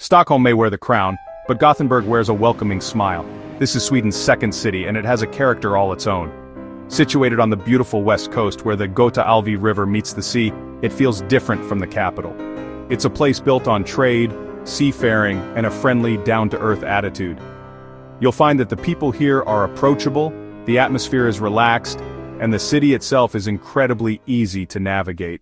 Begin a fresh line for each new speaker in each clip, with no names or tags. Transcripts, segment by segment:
Stockholm may wear the crown, but Gothenburg wears a welcoming smile. This is Sweden's second city, and it has a character all its own. Situated on the beautiful west coast where the Göta älv River meets the sea, it feels different from the capital. It's a place built on trade, seafaring, and a friendly, down-to-earth attitude. You'll find that the people here are approachable, the atmosphere is relaxed, and the city itself is incredibly easy to navigate.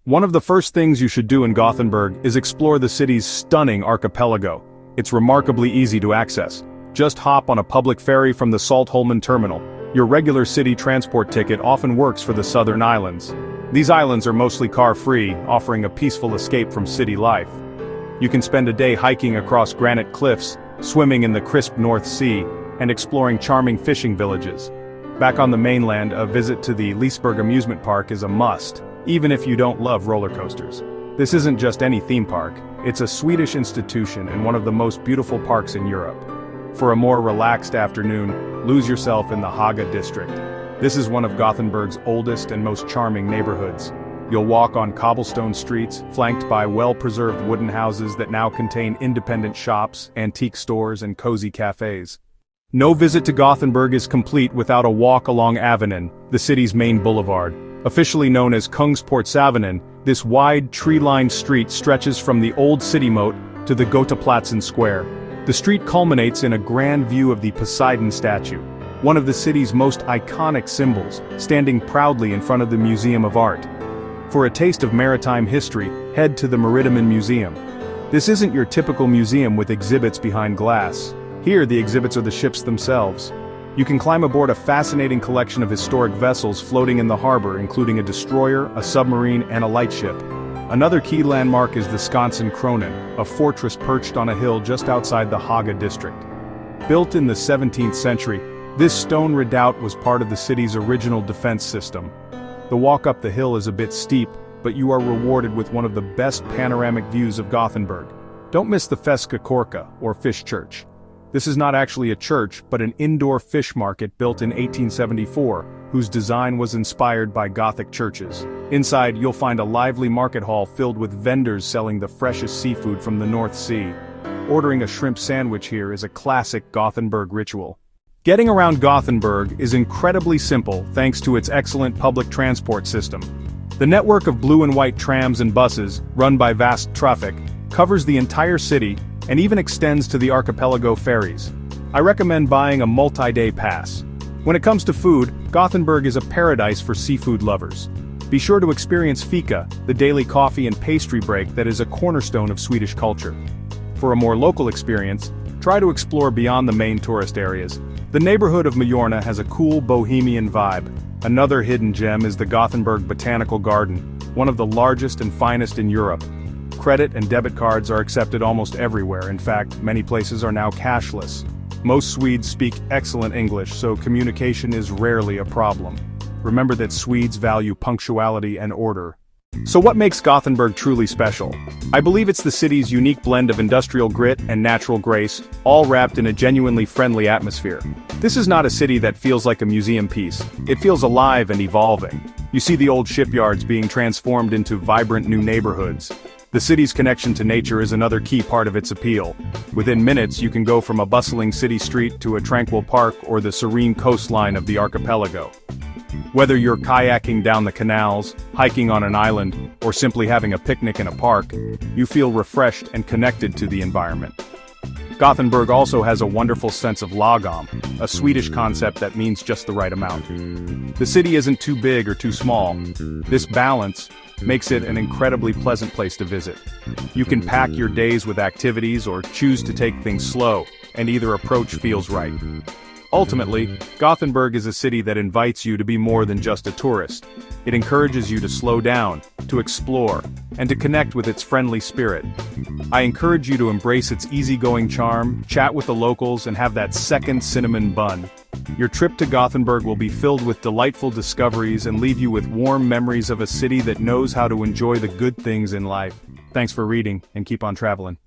One of the first things you should do in Gothenburg is explore the city's stunning archipelago. It's remarkably easy to access. Just hop on a public ferry from the Saltholmen terminal. Your regular city transport ticket often works for the southern islands. These islands are mostly car-free, offering a peaceful escape from city life. You can spend a day hiking across granite cliffs, swimming in the crisp North Sea, and exploring charming fishing villages. Back on the mainland, a visit to the Liseberg amusement park is a must, even if you don't love roller coasters. This isn't just any theme park, it's a Swedish institution and one of the most beautiful parks in Europe. For a more relaxed afternoon, lose yourself in the Haga district. This is one of Gothenburg's oldest and most charming neighborhoods. You'll walk on cobblestone streets, flanked by well-preserved wooden houses that now contain independent shops, antique stores, and cozy cafes. No visit to Gothenburg is complete without a walk along Avenyn, the city's main boulevard. Officially known as Kungsportsavenyn, this wide, tree-lined street stretches from the old city moat to the Götaplatsen Square. The street culminates in a grand view of the Poseidon statue, one of the city's most iconic symbols, standing proudly in front of the Museum of Art. For a taste of maritime history, head to the Maritimon Museum. This isn't your typical museum with exhibits behind glass. Here, the exhibits are the ships themselves. You can climb aboard a fascinating collection of historic vessels floating in the harbor, including a destroyer, a submarine, and a lightship. Another key landmark is the Skansen Kronen, a fortress perched on a hill just outside the Haga district. Built in the 17th century, this stone redoubt was part of the city's original defense system. The walk up the hill is a bit steep, but you are rewarded with one of the best panoramic views of Gothenburg. Don't miss the Feska Korka, or fish church. This is not actually a church, but an indoor fish market built in 1874, whose design was inspired by Gothic churches. Inside, you'll find a lively market hall filled with vendors selling the freshest seafood from the North Sea. Ordering a shrimp sandwich here is a classic Gothenburg ritual. Getting around Gothenburg is incredibly simple thanks to its excellent public transport system. The network of blue and white trams and buses, run by Vast Traffic, covers the entire city and even extends to the archipelago ferries. I recommend buying a multi-day pass. When it comes to food, Gothenburg is a paradise for seafood lovers. Be sure to experience fika, the daily coffee and pastry break that is a cornerstone of Swedish culture. For a more local experience, try to explore beyond the main tourist areas. The neighborhood of Majorna has a cool bohemian vibe. Another hidden gem is the Gothenburg Botanical Garden, one of the largest and finest in Europe. Credit and debit cards are accepted almost everywhere. In fact, many places are now cashless. Most Swedes speak excellent English, so communication is rarely a problem. Remember that Swedes value punctuality and order. So what makes Gothenburg truly special? I believe it's the city's unique blend of industrial grit and natural grace, all wrapped in a genuinely friendly atmosphere. This is not a city that feels like a museum piece. It feels alive and evolving. You see the old shipyards being transformed into vibrant new neighborhoods. The city's connection to nature is another key part of its appeal. Within minutes, you can go from a bustling city street to a tranquil park or the serene coastline of the archipelago. Whether you're kayaking down the canals, hiking on an island, or simply having a picnic in a park, you feel refreshed and connected to the environment. Gothenburg also has a wonderful sense of lagom, a Swedish concept that means just the right amount. The city isn't too big or too small. This balance makes it an incredibly pleasant place to visit. You can pack your days with activities or choose to take things slow, and either approach feels right. Ultimately, Gothenburg is a city that invites you to be more than just a tourist. It encourages you to slow down, to explore, and to connect with its friendly spirit. I encourage you to embrace its easygoing charm, chat with the locals, and have that second cinnamon bun. Your trip to Gothenburg will be filled with delightful discoveries and leave you with warm memories of a city that knows how to enjoy the good things in life. Thanks for reading, and keep on traveling.